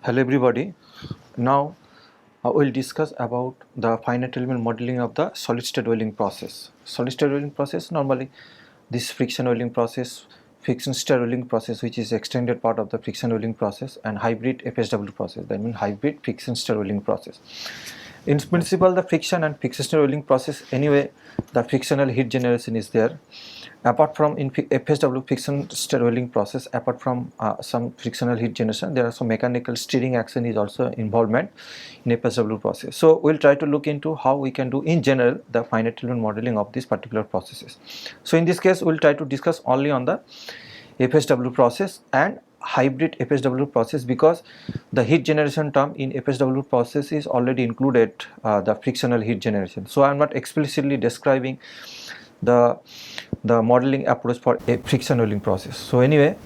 Hello everybody. Now we'll discuss about the finite element modeling of the solid state welding process. Solid state welding process, normally this friction welding process, friction stir welding process, which is extended part of the friction welding process, and hybrid FSW process, that means hybrid friction stir welding process. In principle, the friction and friction stir welding process, anyway, the frictional heat generation is there. Apart from in FSW friction stir welding process, apart from some frictional heat generation, there are some mechanical stirring action is also involvement in FSW process. So we'll try to look into how we can do in general the finite element modeling of these particular processes. So in this case, we'll try to discuss only on the FSW process and hybrid FSW process, because the heat generation term in FSW process is already included the frictional heat generation. So I'm not explicitly describing the modeling approach for a friction welding process. So anyway,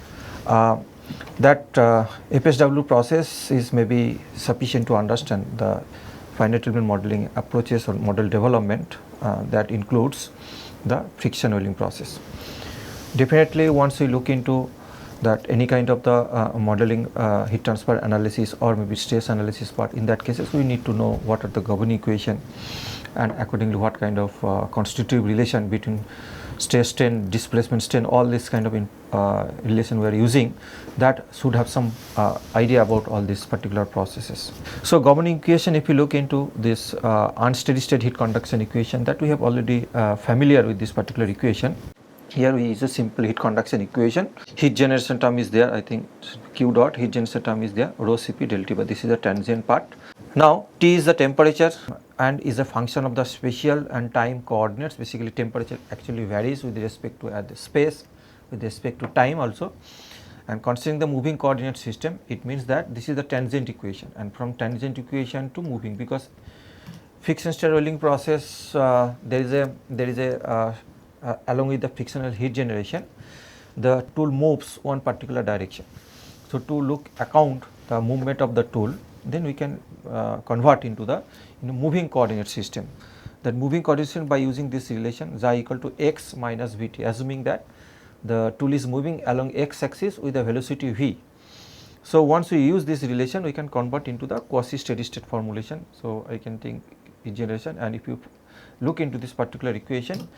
that FSW process is maybe sufficient to understand the finite element modeling approaches or model development that includes the friction welding process. Definitely, once we look into that any kind of the modeling heat transfer analysis or maybe stress analysis part, in that cases we need to know what are the governing equation and accordingly what kind of constitutive relation between stress strain, displacement strain, all this kind of relation we are using, that should have some idea about all these particular processes. So governing equation, if you look into this unsteady state heat conduction equation, that we have already familiar with this particular equation. Here we use a simple heat conduction equation. Heat generation term is there, I think Q dot heat generation term is there, rho Cp del T, but this is the transient part. Now T is the temperature and is a function of the spatial and time coordinates. Basically temperature actually varies with respect to the space, with respect to time also, and considering the moving coordinate system, it means that this is the tangent equation, and from tangent equation to moving, because friction stir welding process there is a along with the frictional heat generation, the tool moves one particular direction. So to account the movement of the tool, then we can convert into the moving coordinate system. That moving coordinate system by using this relation xi equal to x minus vt, assuming that the tool is moving along x axis with a velocity v. So once we use this relation, we can convert into the quasi steady state formulation. So I can think heat generation, and if you look into this particular equation,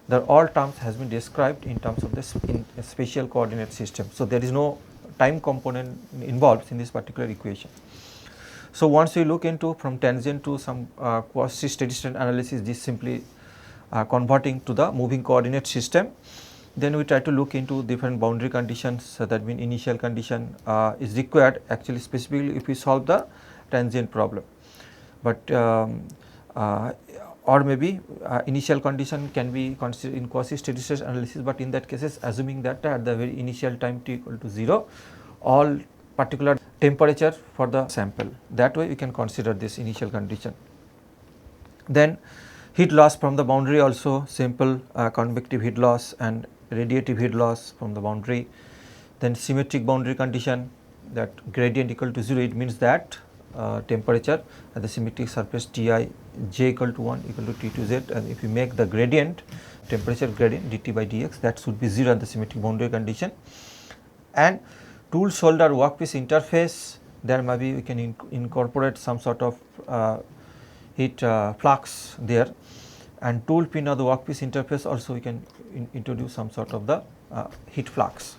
the all terms has been described in terms of the spatial coordinate system. So there is no time component involved in this particular equation. So once we look into from tangent to some quasi steady state analysis, this simply converting to the moving coordinate system. Then we try to look into different boundary conditions, so that means initial condition is required actually specifically if we solve the tangent problem. But or maybe initial condition can be considered in quasi steady state analysis, but in that cases assuming that at the very initial time t equal to 0, all particular temperature for the sample, that way we can consider this initial condition. Then heat loss from the boundary, also simple convective heat loss and radiative heat loss from the boundary. Then symmetric boundary condition, that gradient equal to 0, it means that temperature at the symmetric surface Ti j equal to 1 equal to T to Z, and if you make the gradient temperature gradient dt by dx, that should be 0 at the symmetric boundary condition. And tool shoulder workpiece interface, there maybe we can incorporate some sort of heat flux there, and tool pin of the workpiece interface also we can introduce some sort of the heat flux.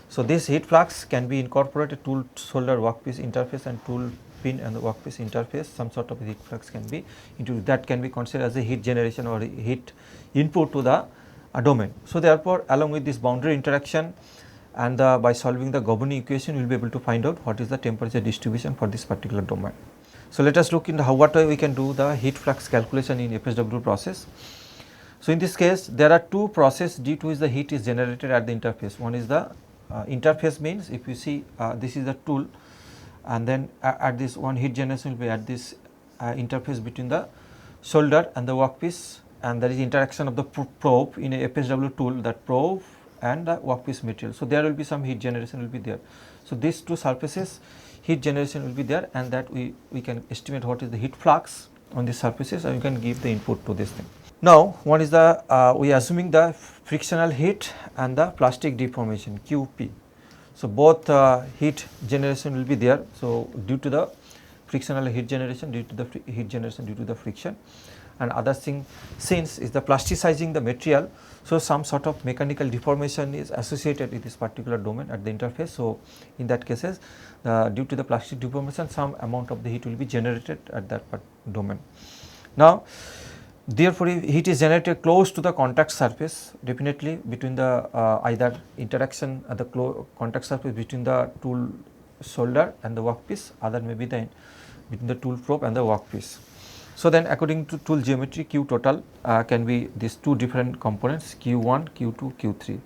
So this heat flux can be incorporated tool shoulder workpiece interface and tool pin and the workpiece interface, some sort of heat flux can be introduced, that can be considered as a heat generation or heat input to the domain. So therefore along with this boundary interaction and by solving the governing equation, we will be able to find out what is the temperature distribution for this particular domain. So let us look into what way we can do the heat flux calculation in FSW process. So in this case, there are two processes due to which the heat is generated at the interface. One is the interface, means if you see this is the tool, and then at this one heat generation will be at this interface between the shoulder and the workpiece, and there is interaction of the probe in a FSW tool, that probe and the workpiece material. So there will be some heat generation will be there. So these two surfaces heat generation will be there, and that we can estimate what is the heat flux on these surfaces, and you can give the input to this thing. Now what is the we are assuming the frictional heat and the plastic deformation QP. So, both heat generation will be there. So, due to the frictional heat generation, due to the heat generation due to the friction, and other thing since is the plasticizing the material. So, some sort of mechanical deformation is associated with this particular domain at the interface. So, in that cases due to the plastic deformation, some amount of the heat will be generated at that domain. Now, therefore, if heat is generated close to the contact surface, definitely between the either interaction at the contact surface between the tool solder and the workpiece, other may be the between the tool probe and the workpiece. So, then according to tool geometry, Q total can be these two different components Q1, Q2, Q3.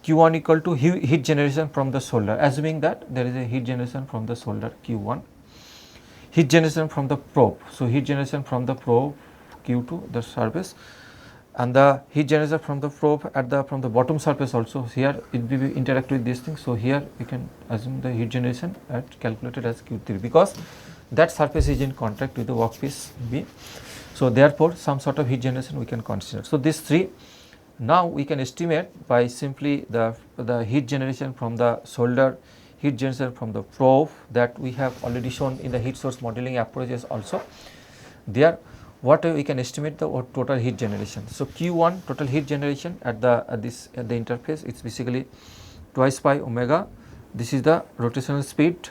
Q1 equal to heat generation from the solder, assuming that there is a heat generation from the solder Q1, heat generation from the probe. So, heat generation from the probe Q2 the surface, and the heat generation from the probe at the from the bottom surface also, here it will be interact with these things. So, here we can assume the heat generation at calculated as Q3, because that surface is in contact with the workpiece B. So, therefore, some sort of heat generation we can consider. So, these three now we can estimate by simply the heat generation from the solder, heat generation from the probe, that we have already shown in the heat source modeling approaches also. There what we can estimate the total heat generation. So, Q1 total heat generation at the interface, it is basically twice pi omega, this is the rotational speed,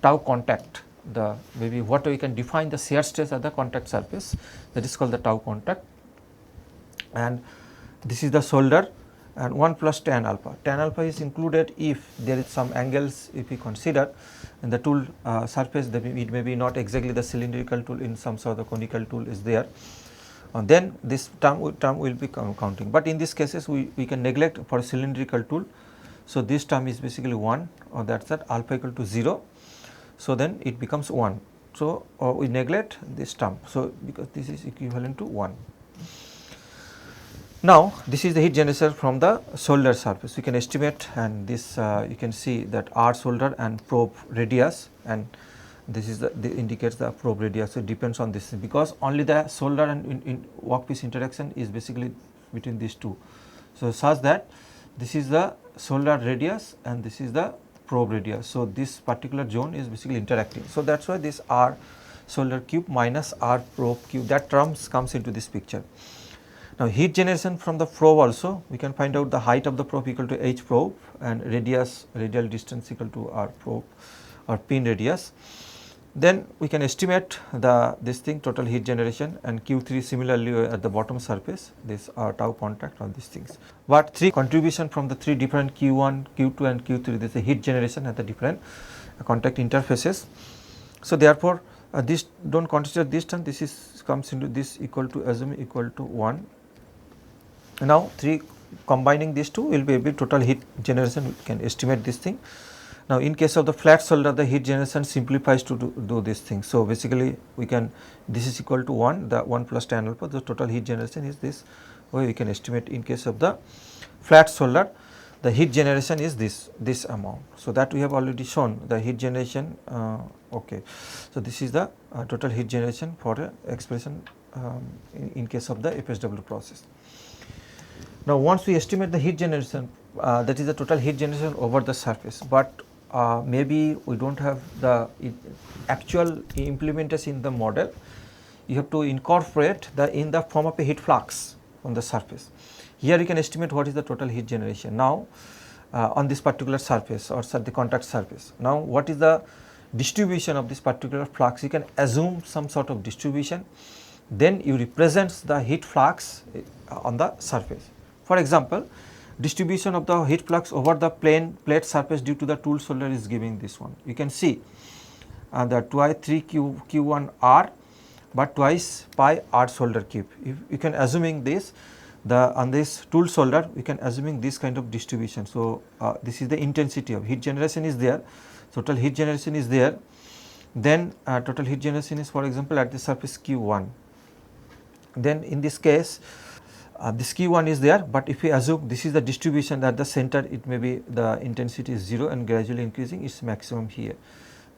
tau contact, the maybe what we can define the shear stress at the contact surface, that is called the tau contact, and this is the solder, and 1 plus tan alpha. Tan alpha is included if there is some angles, if we consider in the tool surface, that it may be not exactly the cylindrical tool, in some sort of conical tool is there, then this term will be counting. But in these cases we can neglect for a cylindrical tool. So, this term is basically 1, or that is that alpha equal to 0. So, then it becomes 1. So, we neglect this term. So, because this is equivalent to 1. Now, this is the heat generation from the solder surface. We can estimate, and this you can see that R solder and probe radius, and this is indicates the probe radius. So, it depends on this, because only the solder and in workpiece interaction is basically between these two. So, such that this is the solder radius and this is the probe radius. So, this particular zone is basically interacting. So, that is why this R solder cube minus R probe cube, that terms comes into this picture. Now, heat generation from the probe also, we can find out the height of the probe equal to H probe, and radial distance equal to R probe or pin radius. Then we can estimate this thing total heat generation, and Q3 similarly at the bottom surface, this tau contact, all these things. But three contribution from the three different Q1, Q2 and Q3, this is a heat generation at the different contact interfaces. So, therefore, this do not consider this term, this is comes into this equal to, assume equal to 1. Now, combining these two will be total heat generation, we can estimate this thing. Now, in case of the flat solder, the heat generation simplifies to do this thing. So, basically we can, this is equal to 1, the 1 plus tan alpha, the total heat generation is this way we can estimate. In case of the flat solder, the heat generation is this amount. So, that we have already shown the heat generation. Okay. So, this is the total heat generation for expression in case of the FSW process. Now, once we estimate the heat generation, that is the total heat generation over the surface, but maybe we do not have the actual implementation in the model, you have to incorporate in the form of a heat flux on the surface. Here you can estimate what is the total heat generation now on this particular surface or the contact surface. Now, what is the distribution of this particular flux? You can assume some sort of distribution, then you represent the heat flux on the surface. For example, distribution of the heat flux over the plate surface due to the tool solder is giving this one. You can see the twice 3 Q1 R, but twice pi R solder cube. If you can assuming this, on this tool solder, we can assuming this kind of distribution. So, this is the intensity of heat generation is there, total heat generation is there, then total heat generation is, for example, at the surface Q1. Then in this case, this Q1 is there, but if we assume this is the distribution at the center, it may be the intensity is 0 and gradually increasing its maximum here.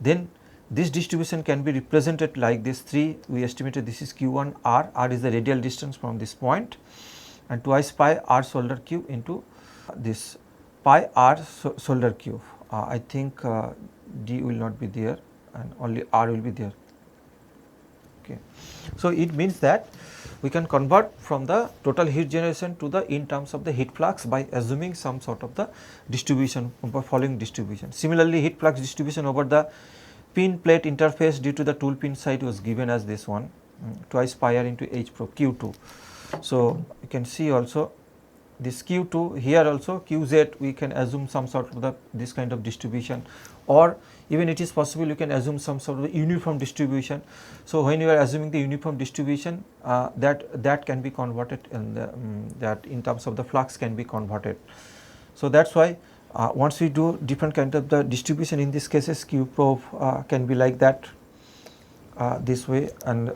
Then this distribution can be represented like this 3, we estimated this is Q1 R, R is the radial distance from this point, and twice pi R solder cube into this pi R solder cube I think D will not be there and only R will be there. Okay. So, it means that we can convert from the total heat generation to the in terms of the heat flux by assuming some sort of the distribution by following distribution. Similarly, heat flux distribution over the pin plate interface due to the tool pin side was given as this one, twice pi r into H pro Q2. So, you can see also this Q2 here also Qz we can assume some sort of the this kind of distribution, or even it is possible you can assume some sort of uniform distribution. So, when you are assuming the uniform distribution that can be converted in the that in terms of the flux can be converted. So, that is why once we do different kind of the distribution, in this cases Q probe can be like that this way, and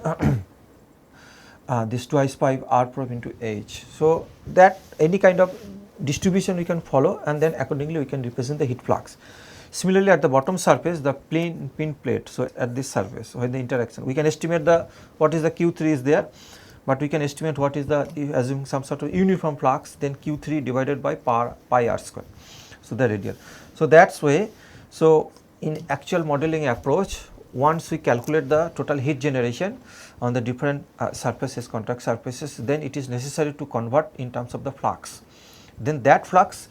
this twice pi r probe into H. So, that any kind of distribution we can follow and then accordingly we can represent the heat flux. Similarly, at the bottom surface the pin plate, so at this surface when the interaction we can estimate the what is the Q3 is there, but we can estimate what is the assuming some sort of uniform flux, then Q3 divided by pi r square. So, the radial. So, that is way. So, in actual modeling approach, once we calculate the total heat generation on the different surfaces, contact surfaces, then it is necessary to convert in terms of the flux. Then that flux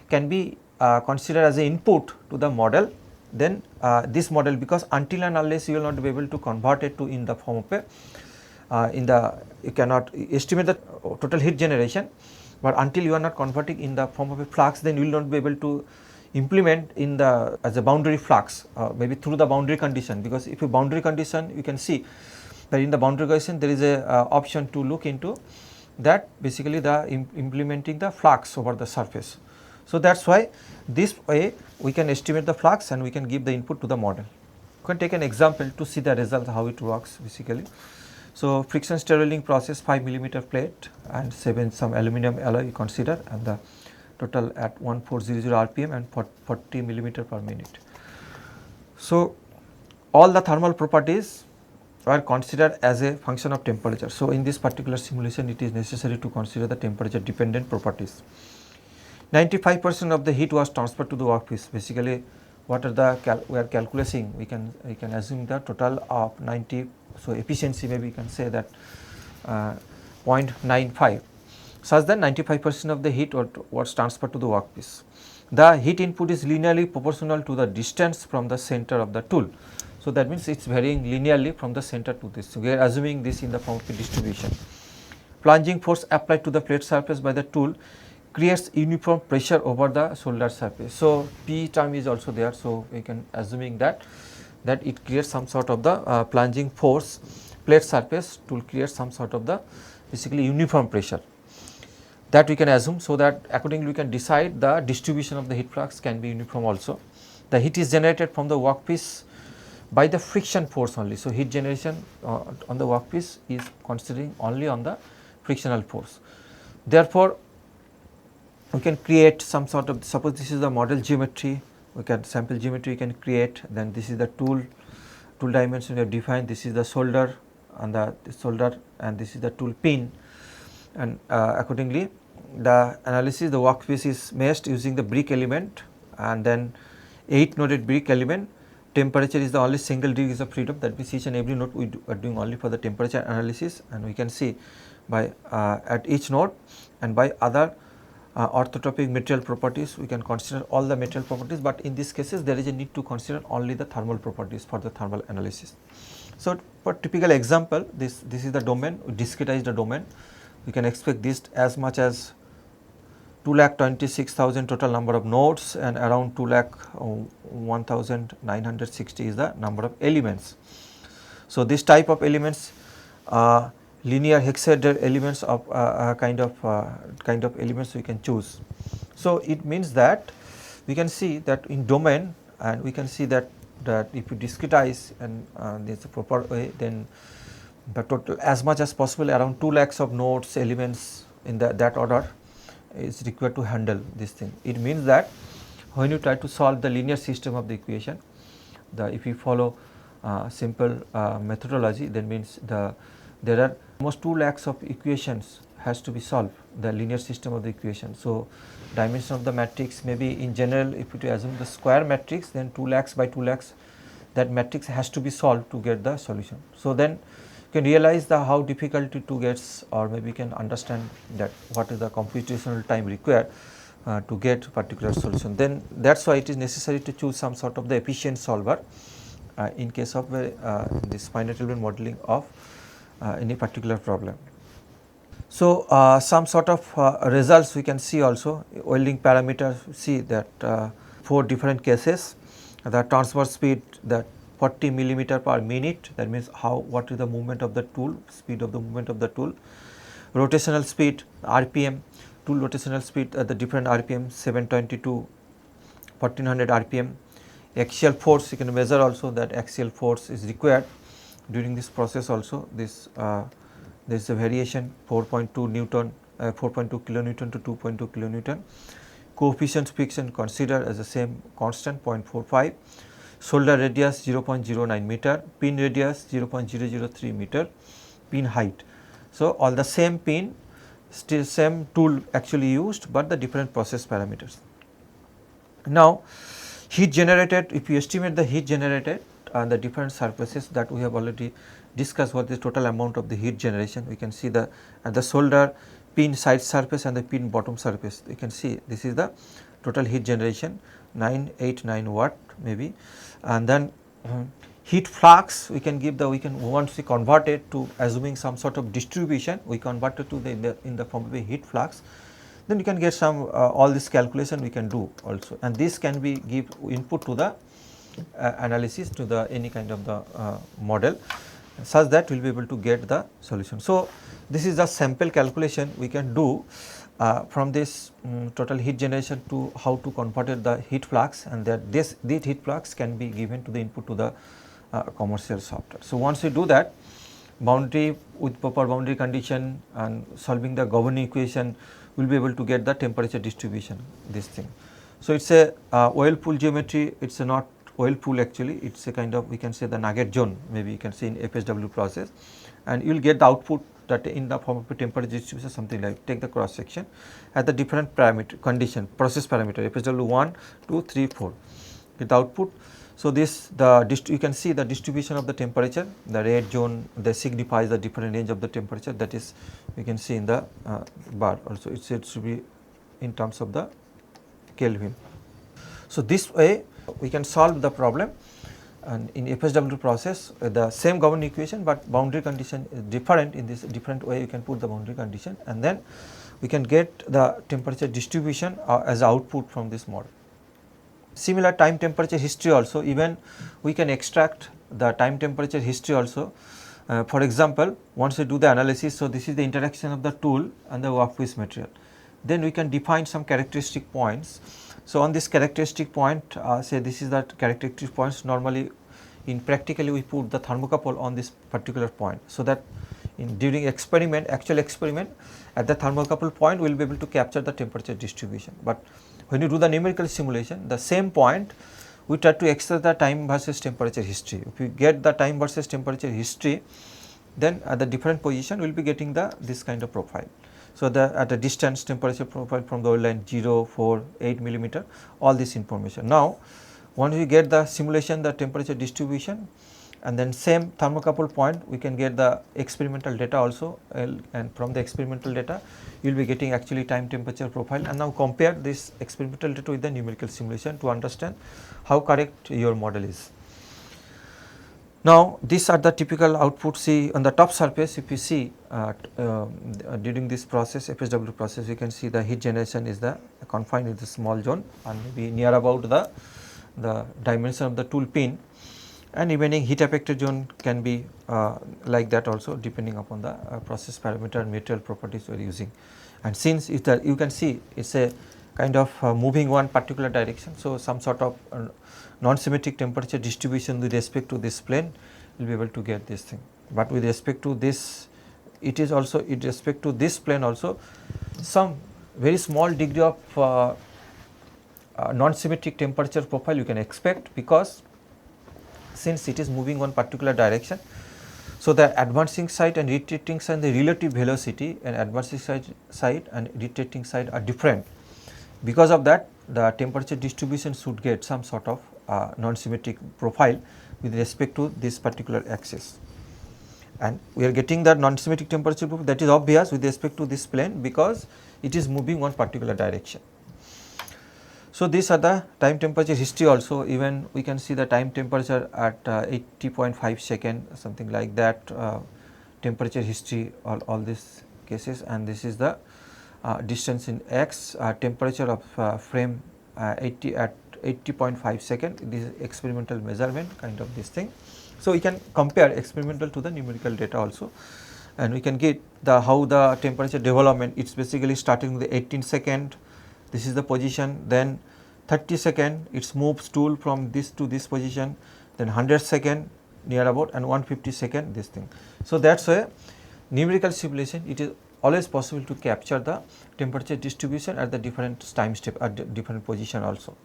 can be considered as an input to the model. Then this model, because until and unless you will not be able to convert it to in the form of a you cannot estimate the total heat generation, but until you are not converting in the form of a flux, then you will not be able to implement in the as a boundary flux maybe through the boundary condition, because if you boundary condition you can see that in the boundary condition there is a option to look into that basically the implementing the flux over the surface. So, that is why this way we can estimate the flux and we can give the input to the model. You can take an example to see the result how it works basically. So, friction stir welding process 5 millimeter plate and some aluminum alloy you consider, and the total at 1400 rpm and 40 millimeter per minute. So, all the thermal properties are considered as a function of temperature. So, in this particular simulation it is necessary to consider the temperature dependent properties. 95% of the heat was transferred to the workpiece. Basically, what are the we are calculating, we can assume the total of 90. So, efficiency maybe we can say that 0.95, such that 95% of the heat was transferred to the workpiece. The heat input is linearly proportional to the distance from the center of the tool. So, that means it is varying linearly from the center to this. So, we are assuming this in the form of a distribution. Plunging force applied to the plate surface by the tool creates uniform pressure over the solder surface. So, P term is also there. So, we can assuming that it creates some sort of the plunging force plate surface to create some sort of the basically uniform pressure, that we can assume. So, that accordingly we can decide the distribution of the heat flux can be uniform also. The heat is generated from the workpiece by the friction force only. So, heat generation on the workpiece is considering only on the frictional force. Therefore, we can create some sort of, suppose this is the model geometry, we can sample geometry we can create, then this is the tool dimension we have defined, this is the solder and this is the tool pin, and accordingly the analysis, the workpiece is meshed using the brick element and then 8 noded brick element. Temperature is the only single degrees of freedom, that means each and every node we are doing only for the temperature analysis, and we can see by at each node and by other orthotropic material properties we can consider all the material properties, but in these cases there is a need to consider only the thermal properties for the thermal analysis. So, for typical example, this is the domain, we discretize the domain, we can expect this as much as 2,26,000 total number of nodes and around 2,01,960 is the number of elements. So, this type of elements linear hexaeder elements of kind of elements we can choose. So, it means that we can see that in domain, and we can see that if you discretize and there is a proper way, then the total as much as possible around 2 lakhs of nodes elements in that order is required to handle this thing. It means that when you try to solve the linear system of the equation, if you follow simple methodology, then means there are almost 2 lakhs of equations has to be solved, the linear system of the equation. So, dimension of the matrix may be in general, if you assume the square matrix, then 2 lakhs by 2 lakhs, that matrix has to be solved to get the solution. So, then you can realize the how difficult to get, or maybe you can understand that what is the computational time required to get particular solution. Then that is why it is necessary to choose some sort of the efficient solver in case of this finite element modeling of any particular problem. So, some sort of results we can see also, welding parameter, see that 4 different cases, the transverse speed, that 40 millimeter per minute, that means how, what is the movement of the tool, speed of the movement of the tool, rotational speed, RPM, tool rotational speed at the different RPM, 720 to 1400 RPM, axial force you can measure also, that axial force is required during this process also. This there is a variation 4.2 Newton, 4.2 kilonewton to 2.2 kilonewton. Coefficient friction considered as the same constant 0.45, shoulder radius 0.09 meter, pin radius 0.003 meter, pin height. So, all the same pin, still same tool actually used, but the different process parameters. Now, heat generated, if you estimate the heat generated on the different surfaces, that we have already discussed what is the total amount of the heat generation. We can see the at the shoulder, pin side surface and the pin bottom surface. You can see this is the total heat generation 989 watt maybe, and then heat flux we can give the, we can once we convert it to assuming some sort of distribution, we convert it to the in the form of a heat flux, then you can get some all this calculation we can do also, and this can be give input to the analysis to the any kind of the model, such that we will be able to get the solution. So, this is the sample calculation we can do from this total heat generation to how to convert it the heat flux, and that this heat flux can be given to the input to the commercial software. So, once we do that, boundary with proper boundary condition and solving the governing equation, we will be able to get the temperature distribution, this thing. So, it is a whirlpool geometry, it is not whirlpool actually, it is a kind of, we can say the nugget zone, maybe you can say in FSW process, and you will get the output that in the form of a temperature distribution, something like take the cross section at the different parameter condition, process parameter FSW 1, 2, 3, 4, get the output. So, this the you can see the distribution of the temperature, the red zone that signifies the different range of the temperature, that is we can see in the bar also, it should be in terms of the Kelvin. So, this way we can solve the problem, and in FSW process the same governing equation, but boundary condition is different. In this different way you can put the boundary condition, and then we can get the temperature distribution as output from this model. Similar time temperature history also, even we can extract the time temperature history also. For example, once we do the analysis, so this is the interaction of the tool and the workpiece material, then we can define some characteristic points. So, on this characteristic point, say this is the characteristic points, normally in practically we put the thermocouple on this particular point, so that in during experiment, actual experiment at the thermocouple point we will be able to capture the temperature distribution. But when you do the numerical simulation, the same point we try to extract the time versus temperature history. If we get the time versus temperature history, then at the different position we will be getting the this kind of profile. So, the at a distance temperature profile from the oil line 0, 4, 8 millimeter, all this information. Now, once we get the simulation, the temperature distribution, and then same thermocouple point we can get the experimental data also, and from the experimental data you will be getting actually time temperature profile, and now compare this experimental data with the numerical simulation to understand how correct your model is. Now, these are the typical outputs. See on the top surface, if you see during this process, FSW process, you can see the heat generation is the confined with the small zone and maybe near about the dimension of the tool pin, and remaining heat affected zone can be like that also, depending upon the process parameter and material properties we are using. And since it you can see it is a kind of moving one particular direction, so some sort of non-symmetric temperature distribution with respect to this plane will be able to get this thing. But with respect to this, it is also with respect to this plane also some very small degree of non-symmetric temperature profile you can expect, because since it is moving one particular direction, So, the advancing side and retreating side, the relative velocity and advancing side and retreating side are different. Because of that, the temperature distribution should get some sort of non-symmetric profile with respect to this particular axis. And we are getting the non-symmetric temperature profile, that is obvious with respect to this plane because it is moving one particular direction. So, these are the time temperature history also. Even we can see the time temperature at 80.5 second, something like that, temperature history, all these cases, and this is the distance in x, temperature of frame 80 at 80.5 second. This is experimental measurement kind of this thing. So, we can compare experimental to the numerical data also, and we can get the how the temperature development. It is basically starting with the 18 second. This is the position, then 30 second it moves tool from this to this position, then 100 second near about, and 150 second this thing. So, that is why numerical simulation, it is always possible to capture the temperature distribution at the different time step at different position also.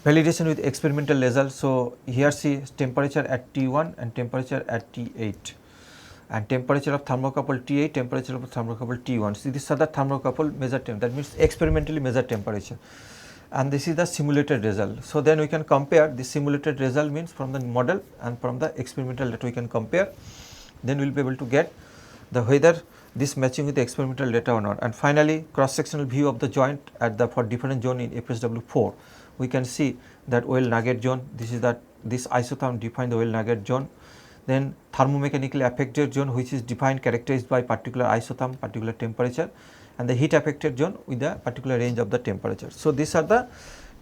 Validation with experimental results. So, here see temperature at T1 and temperature at T8, and temperature of thermocouple T8, temperature of thermocouple T1. So, these are the thermocouple measured temperature, that means experimentally measured temperature, and this is the simulated result. So, then we can compare the simulated result, means from the model and from the experimental data we can compare, then we will be able to get the whether this matching with the experimental data or not. And finally, cross sectional view of the joint at the for different zone in FSW 4. We can see that oil nugget zone, this is that this isotherm define the oil nugget zone, then thermomechanically affected zone which is defined characterized by particular isotherm, particular temperature, and the heat affected zone with the particular range of the temperature. So, these are the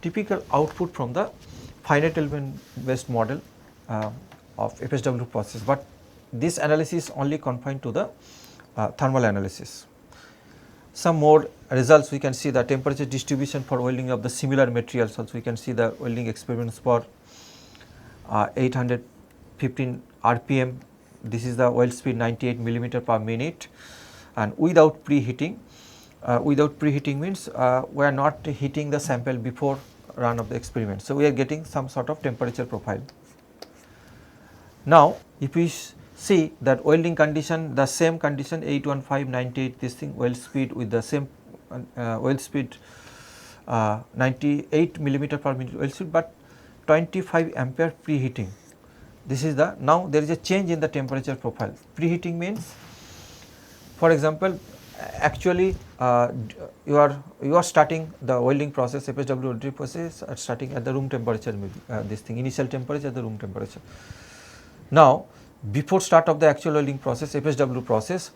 typical output from the finite element based model of FSW process, but this analysis is only confined to the thermal analysis. Some more results we can see the temperature distribution for welding of the similar materials also. We can see the welding experiments for 815 RPM. This is the weld speed 98 millimeter per minute, and without preheating. Without preheating means we are not heating the sample before run of the experiment. So, we are getting some sort of temperature profile. Now, if we see that welding condition, the same condition 815 98 this thing weld speed with the same weld speed 98 millimeter per minute weld speed, but 25 ampere preheating. This is the, now there is a change in the temperature profile. Preheating means, for example, actually you are starting the welding process, FSW welding process starting at the room temperature, maybe this thing initial temperature at the room temperature. Now, before start of the actual welding process, FSW process,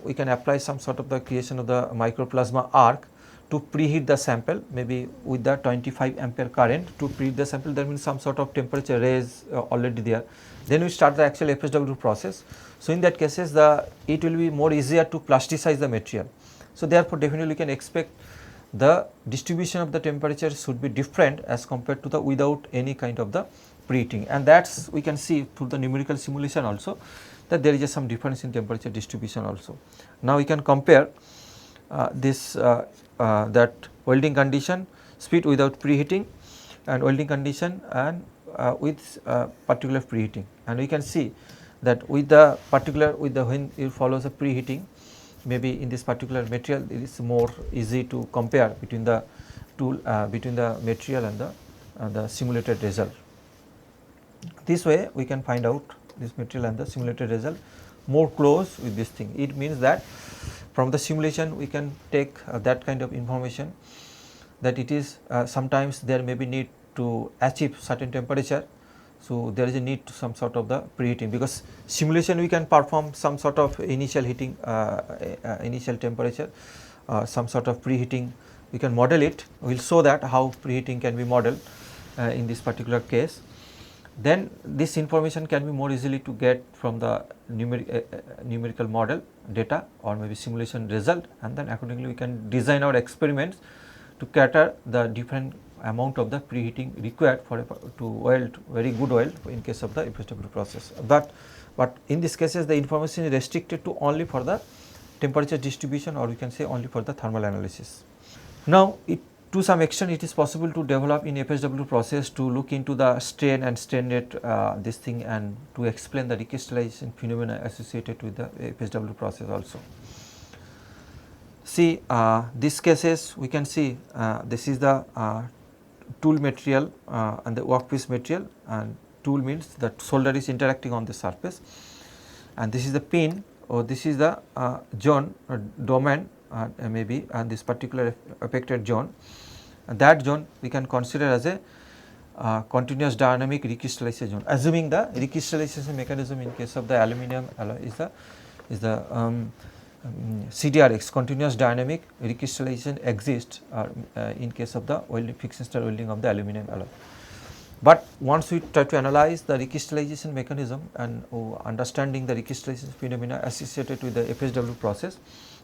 we can apply some sort of the creation of the microplasma arc to preheat the sample, maybe with the 25 ampere current to preheat the sample. That means some sort of temperature raise already there. Then we start the actual FSW process. So, in that cases it will be more easier to plasticize the material. So, therefore, definitely we can expect the distribution of the temperature should be different as compared to the without any kind of the preheating, and that is we can see through the numerical simulation also that there is some difference in temperature distribution also. Now, we can compare this that welding condition speed without preheating and welding condition and with particular preheating, and we can see that with the particular when it follows a preheating, maybe in this particular material it is more easy to compare between the tool between the material and the simulated result. This way we can find out this material and the simulated result more close with this thing. It means that from the simulation we can take that kind of information, that it is sometimes there may be need to achieve certain temperature. So, there is a need to some sort of the preheating, because simulation we can perform some sort of initial heating initial temperature, some sort of preheating we can model it. We will show that how preheating can be modeled in this particular case. Then this information can be more easily to get from the numerical model data or maybe simulation result, and then accordingly we can design our experiments to cater the different amount of the preheating required for to weld very good weld in case of the FSW process. But in this cases the information is restricted to only for the temperature distribution, or we can say only for the thermal analysis. Now, it To some extent it is possible to develop in FSW process to look into the strain and strain rate this thing, and to explain the recrystallization phenomena associated with the FSW process also. See these cases we can see this is the tool material and the workpiece material, and tool means that solder is interacting on the surface, and this is the pin, or this is the zone or domain maybe, and this particular affected zone, and that zone we can consider as a continuous dynamic recrystallization zone, assuming the recrystallization mechanism in case of the aluminum alloy is the CDRX, continuous dynamic recrystallization exists in case of the fixed star welding of the aluminum alloy. But once we try to analyze the recrystallization mechanism and understanding the recrystallization phenomena associated with the FSW process,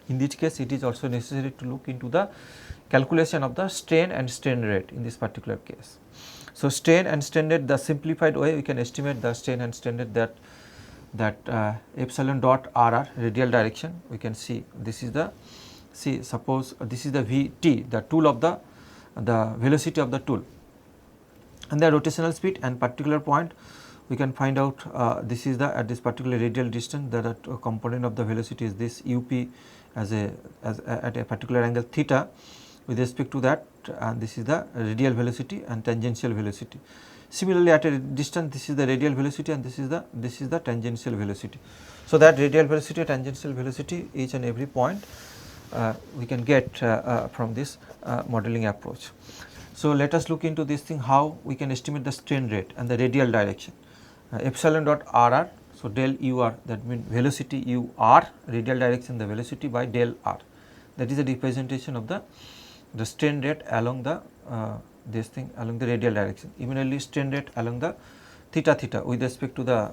in this case it is also necessary to look into the calculation of the strain and strain rate in this particular case. So, strain and strain rate, the simplified way we can estimate the strain and strain rate that epsilon dot RR radial direction, we can see this is the, see suppose this is the Vt, the tool of the velocity of the tool, and the rotational speed, and particular point we can find out this is the at this particular radial distance, that a component of the velocity is this up as at a particular angle theta with respect to that, and this is the radial velocity and tangential velocity. Similarly, at a distance this is the radial velocity and this is the tangential velocity. So, that radial velocity, tangential velocity, each and every point we can get from this modeling approach. So, let us look into this thing, how we can estimate the strain rate and the radial direction. Epsilon dot RR, so del UR, that means velocity UR, radial direction the velocity by del R, that is a representation of the strain rate along the this thing along the radial direction. Similarly, strain rate along the theta with respect to the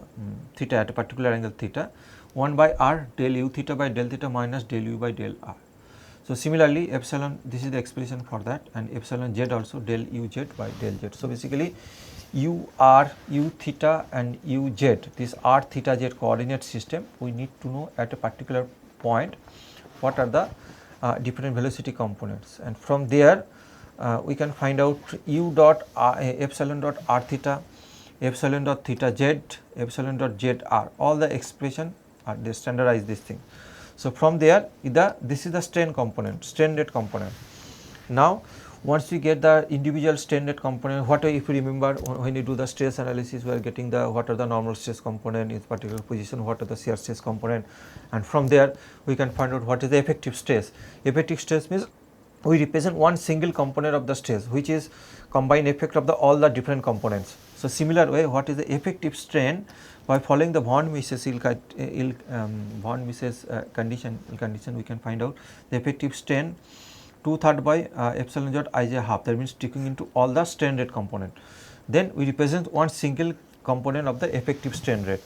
theta at a particular angle theta, 1 by R del U theta by del theta minus del U by del R. So, similarly, epsilon, this is the expression for that, and epsilon z also del U z by del z. So, basically U R, U theta and U z, this R theta z coordinate system, we need to know at a particular point what are the different velocity components, and from there we can find out U dot epsilon dot R theta, epsilon dot theta z, epsilon dot z r, all the expression are they standardize this thing. So, from there this is the strain component, strain rate component. Now, once we get the individual strain rate component, what if you remember when you do the stress analysis, we are getting the what are the normal stress component in particular position, what are the shear stress component, and from there we can find out what is the effective stress. Effective stress means we represent one single component of the stress, which is combined effect of all the different components. So, similar way, what is the effective strain, by following the von Mises condition, we can find out the effective strain 2/3 by epsilon z I j half, that means taking into all the strain rate component. Then we represent one single component of the effective strain rate.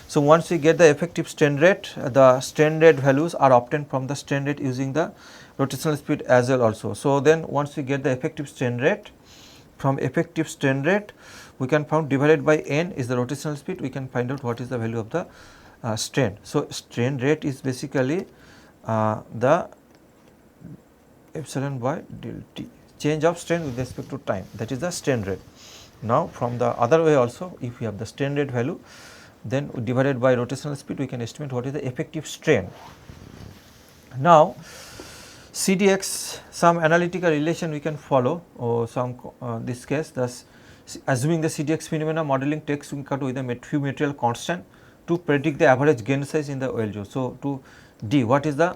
So, once we get the effective strain rate, the strain rate values are obtained from the strain rate using the rotational speed as well also. So, then once we get the effective strain rate, from effective strain rate we can find divided by n is the rotational speed, we can find out what is the value of the strain. So, strain rate is basically the epsilon by del t, change of strain with respect to time, that is the strain rate. Now, from the other way also, if we have the strain rate value, then divided by rotational speed, we can estimate what is the effective strain. Now, CDX, some analytical relation we can follow, or some this case, thus assuming the CDX phenomena, modeling takes into account with a few material constant to predict the average grain size in the weld joint. So, to D, what is the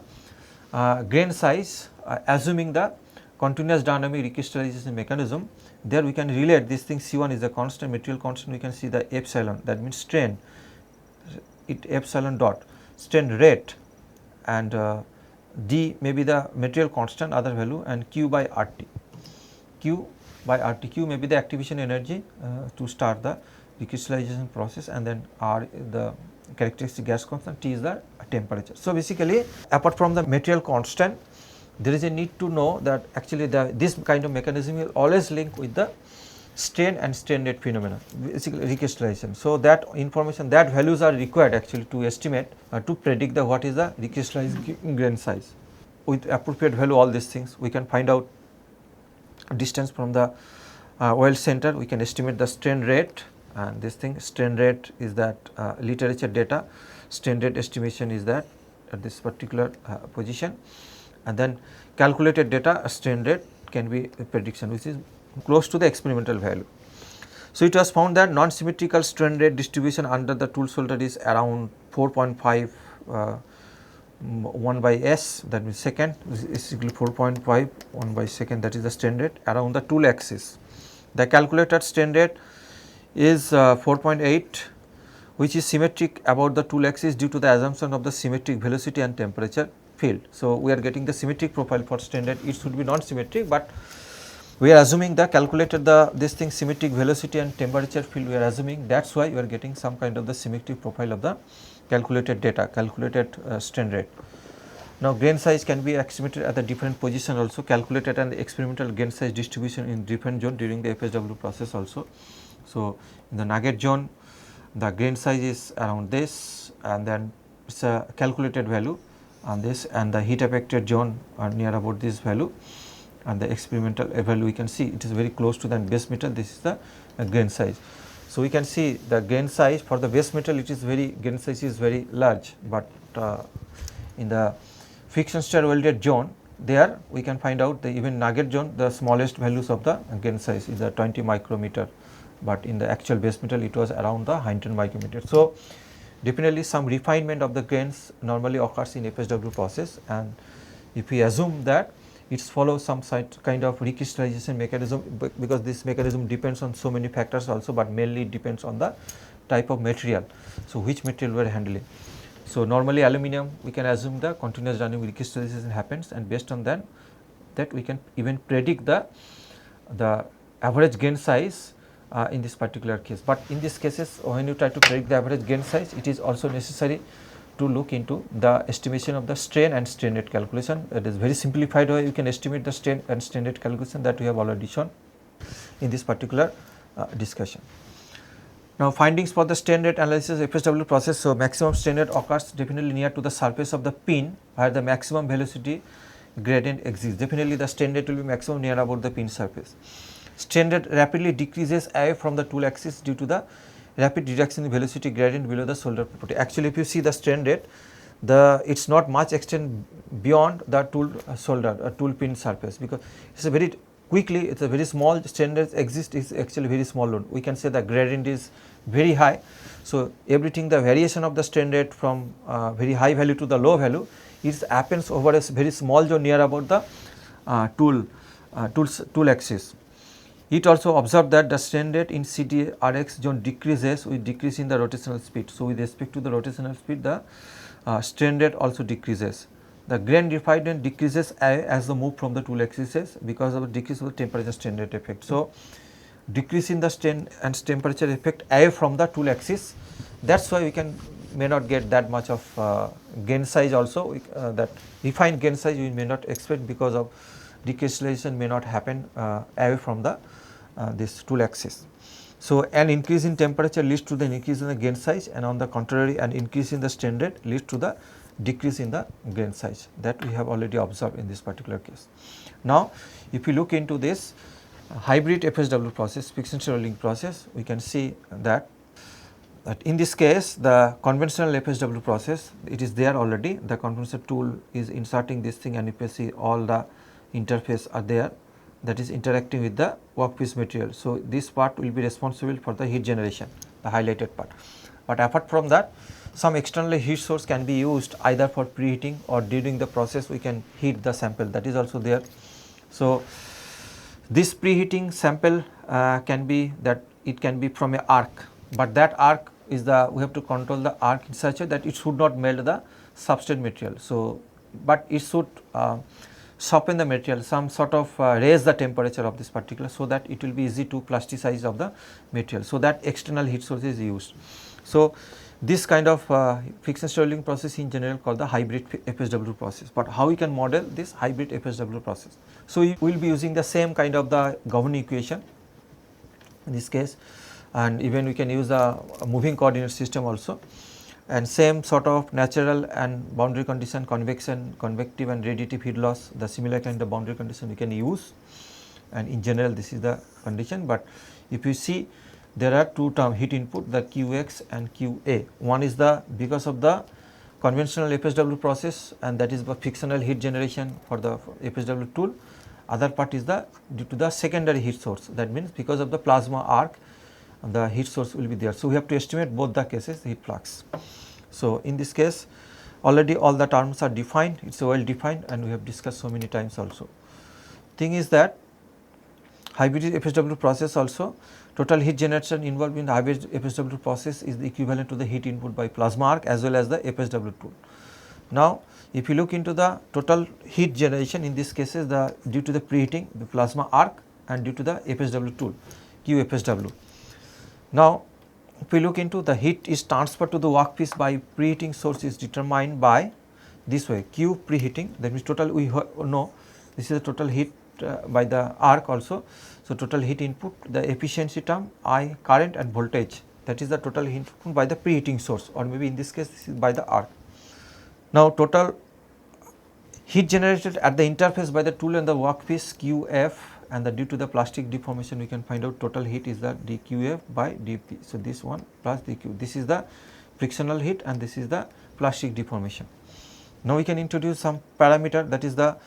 grain size assuming the continuous dynamic recrystallization mechanism, there we can relate this thing C1 is the constant, material constant, we can see the epsilon, that means strain, it epsilon dot strain rate, and D may be the material constant other value, and Q by RT, Q by RT, Q may be the activation energy to start the recrystallization process, and then R the characteristic gas constant, T is the temperature. So, basically apart from the material constant, there is a need to know that actually this kind of mechanism will always link with the strain and strain rate phenomena, basically recrystallization. So, that information, that values are required actually to estimate to predict the what is the recrystallized grain size. With appropriate value, all these things we can find out distance from the weld center, we can estimate the strain rate, and this thing strain rate is that literature data, strain rate estimation is that at this particular position, and then calculated data strain rate can be a prediction which is close to the experimental value. So, it was found that non-symmetrical strain rate distribution under the tool shoulder is around 4.5 1 by s, that means second, is equal to 4.5 1 by second, that is the strain rate around the tool axis. The calculated strain rate is 4.8, which is symmetric about the tool axis due to the assumption of the symmetric velocity and temperature field. So, we are getting the symmetric profile for strain rate, it should be non-symmetric, but we are assuming the calculated this thing symmetric velocity and temperature field, we are assuming, that is why we are getting some kind of the symmetric profile of the calculated data, calculated strain rate. Now, grain size can be estimated at the different position also, calculated and experimental grain size distribution in different zone during the FSW process also. So, in the nugget zone, the grain size is around this, and then it is a calculated value on this, and the heat affected zone are near about this value, and the experimental value we can see it is very close to the base metal, this is the grain size. So, we can see the grain size for the base metal, it is very, grain size is very large, but in the friction stir welded zone, there we can find out the even nugget zone, the smallest values of the grain size is the 20 micrometer, but in the actual base metal it was around the 100 micrometer. So, definitely some refinement of the grains normally occurs in FSW process, and if we assume that it follows some kind of recrystallization mechanism, because this mechanism depends on so many factors also, but mainly it depends on the type of material. So, which material we are handling. So, normally aluminum we can assume the continuous dynamic recrystallization happens, and based on that we can even predict the average grain size in this particular case. But in these cases, when you try to predict the average grain size, it is also necessary to look into the estimation of the strain and strain rate calculation. It is very simplified way you can estimate the strain and strain rate calculation that we have already shown in this particular discussion. Now, findings for the strain rate analysis FSW process. So, maximum strain rate occurs definitely near to the surface of the pin where the maximum velocity gradient exists. Definitely the strain rate will be maximum near about the pin surface. Strain rate rapidly decreases away from the tool axis due to the rapid reduction in velocity gradient below the shoulder property. Actually, if you see the strain rate, it is not much extent beyond the tool shoulder tool pin surface, because it is a very quickly, it is a very small strain rate exists, is actually very small one. We can say the gradient is very high. So, everything the variation of the strain rate from very high value to the low value, it happens over a very small zone near about the tool axis. It also observed that the strain rate in CDRX zone decreases with decrease in the rotational speed. So, with respect to the rotational speed, the strain rate also decreases. The grain refinement decreases as the move from the tool axis because of the decrease of the temperature strain rate effect. So, decrease in the strain and temperature effect away from the tool axis, that is why we may not get that much of grain size also, that refined grain size we may not expect because of decrystallization may not happen away from the this tool axis. So, an increase in temperature leads to the increase in the grain size, and on the contrary an increase in the strain rate leads to the decrease in the grain size, that we have already observed in this particular case. Now, if we look into this hybrid FSW process, friction stir welding process, we can see that in this case the conventional FSW process, it is there already, the conventional tool is inserting this thing, and if you see all the interface are there, that is interacting with the workpiece material. So, this part will be responsible for the heat generation, the highlighted part. But apart from that, some external heat source can be used either for preheating or during the process we can heat the sample, that is also there. So, this preheating sample can be that it can be from a arc, but that arc is we have to control the arc in such a that it should not melt the substrate material. So, but it should soften the material, some sort of raise the temperature of this particular, so that it will be easy to plasticize of the material. So, that external heat source is used. So, this kind of friction stir welding process in general called the hybrid FSW process. But how we can model this hybrid FSW process? So, we will be using the same kind of the governing equation in this case, and even we can use a moving coordinate system also, and same sort of natural and boundary condition, convection, convective and radiative heat loss, the similar kind of boundary condition we can use. and in general this is the condition, but if you see there are two term heat input, the Qx and Qa. One is the because of the conventional FSW process, and that is the frictional heat generation for the FSW tool. Other part is the due to the secondary heat source, that means because of the plasma arc the heat source will be there. So, we have to estimate both the cases heat flux. So, in this case already all the terms are defined, it is well defined and we have discussed so many times also. Thing is that hybrid FSW process also, total heat generation involved in the hybrid FSW process is the equivalent to the heat input by plasma arc as well as the FSW tool. Now, if you look into the total heat generation, in this cases the due to the preheating the plasma arc and due to the FSW tool QFSW. Now, if we look into the heat is transferred to the workpiece by preheating source is determined by this way Q preheating, that means total we know this is the total heat by the arc also. So, total heat input, the efficiency term I current and voltage, that is the total heat input by the preheating source, or maybe in this case this is by the arc. Now, total heat generated at the interface by the tool and the workpiece Qf, and the due to the plastic deformation we can find out total heat is the dQf by dP. So, this one plus dQ, this is the frictional heat and this is the plastic deformation. Now, we can introduce some parameter, that is the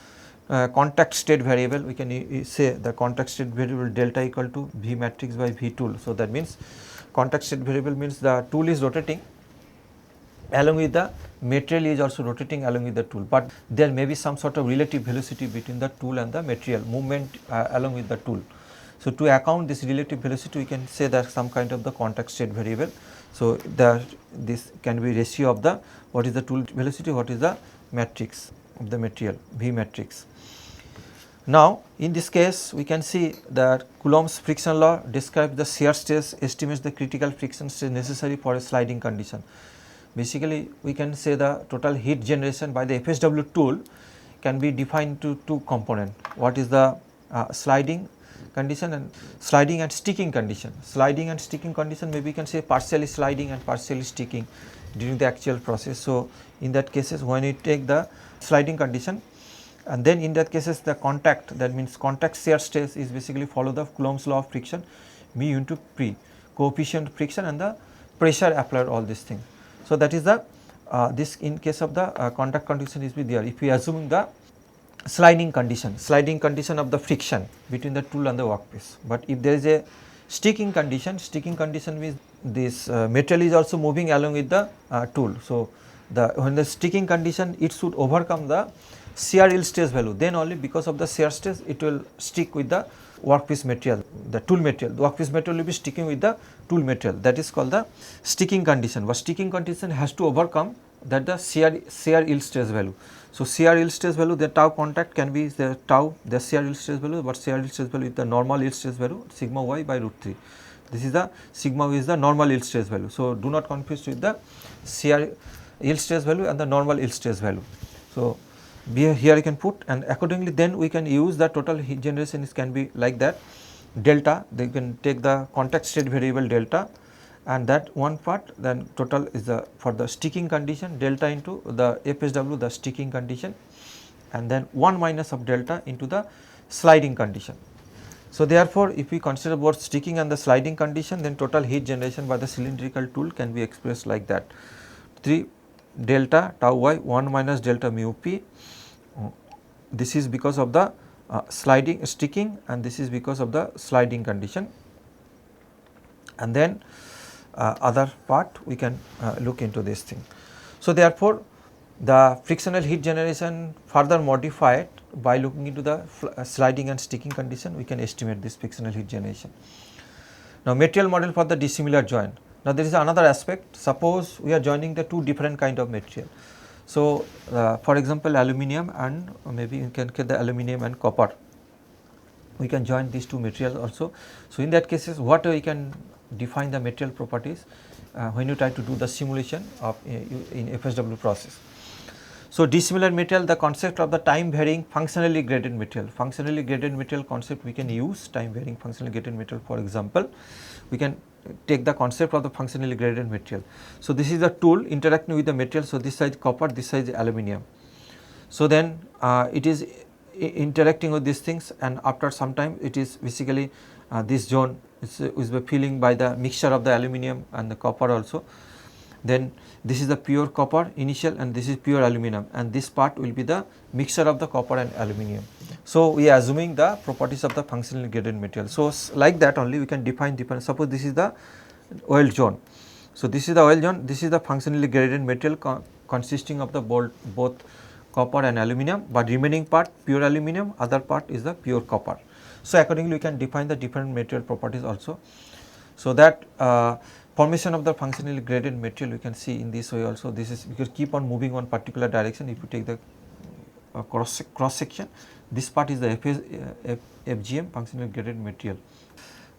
contact state variable. We can say the contact state variable delta equal to V matrix by V tool. So, that means contact state variable means the tool is rotating along with the material is also rotating along with the tool, but there may be some sort of relative velocity between the tool and the material movement along with the tool. So, to account this relative velocity we can say that some kind of the contact state variable. So, this can be ratio of the what is the tool velocity, what is the matrix of the material V matrix. Now, in this case we can see that Coulomb's friction law describes the shear stress, estimates the critical friction stress necessary for a sliding condition. Basically, we can say the total heat generation by the FSW tool can be defined to two components. What is the sliding condition and sliding and sticking condition. Sliding and sticking condition, maybe we can say partially sliding and partially sticking during the actual process. So, in that cases when you take the sliding condition, and then in that cases the contact, that means contact shear stress is basically follow the Coulomb's law of friction, mu into P, coefficient of friction and the pressure applied, all these things. So, that is the this in case of the contact condition is be there. If we assume the sliding condition of the friction between the tool and the workpiece, but if there is a sticking condition means this material is also moving along with the tool. So, when the sticking condition it should overcome the shear yield stress value, then only because of the shear stress it will stick with the workpiece material, the tool material, the workpiece material will be sticking with the tool material, that is called the sticking condition. But sticking condition has to overcome that the shear yield stress value. So, shear yield stress value, the tau contact can be the tau, the shear yield stress value, but shear yield stress value is the normal yield stress value sigma y by root 3. This is the sigma is the normal yield stress value. So, do not confuse with the shear yield stress value and the normal yield stress value. So, here I can put, and accordingly then we can use the total heat generation is can be like that delta, they can take the contact state variable delta, and that one part then total is the for the sticking condition delta into the FSW, the sticking condition, and then 1 minus of delta into the sliding condition. So, therefore, if we consider both sticking and the sliding condition, then total heat generation by the cylindrical tool can be expressed like that 3 delta tau y 1 minus delta mu p. This is because of the sticking, and this is because of the sliding condition, and then other part we can look into this thing. So, therefore, the frictional heat generation further modified by looking into the sliding and sticking condition, we can estimate this frictional heat generation. Now, material model for the dissimilar joint. Now, there is another aspect. Suppose we are joining the two different kind of material. So, for example, aluminum and maybe you can get the aluminum and copper. We can join these two materials also. So, in that cases what we can define the material properties when you try to do the simulation of in FSW process. So, dissimilar material, the concept of the time varying functionally graded material. Functionally graded material concept we can use time varying functionally graded material. For example, we can take the concept of the functionally graded material. So, this is the tool interacting with the material. So, this side copper, this side aluminum. So, then it is interacting with these things, and after some time it is basically this zone is filling by the mixture of the aluminum and the copper also. Then this is the pure copper initial, and this is pure aluminum, and this part will be the mixture of the copper and aluminum. So, we are assuming the properties of the functionally graded material. So, like that only we can define suppose this is the weld zone. So, this is the weld zone, this is the functionally graded material consisting of the both copper and aluminum, but remaining part pure aluminum, other part is the pure copper. So, accordingly we can define the different material properties also. So, that formation of the functionally graded material we can see in this way also. This is because keep on moving one particular direction. If you take the cross section, this part is the FGM, functionally graded material.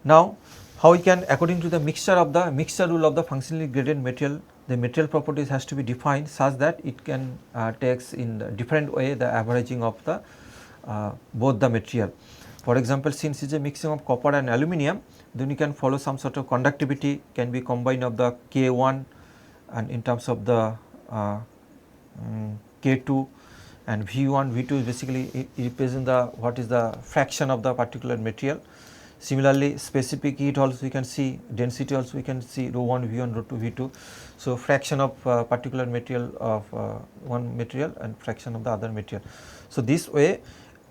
Now, how we can, according to the mixture rule of the functionally graded material, the material properties has to be defined such that it can takes in a different way the averaging of the both the material. For example, since it is a mixing of copper and aluminum, then you can follow some sort of conductivity can be combined of the K1 and in terms of the K2, and V1, V2 is basically represent the what is the fraction of the particular material. Similarly, specific heat also we can see, density also we can see rho 1 V1, rho 2 V2. So, fraction of particular material of one material and fraction of the other material. So, this way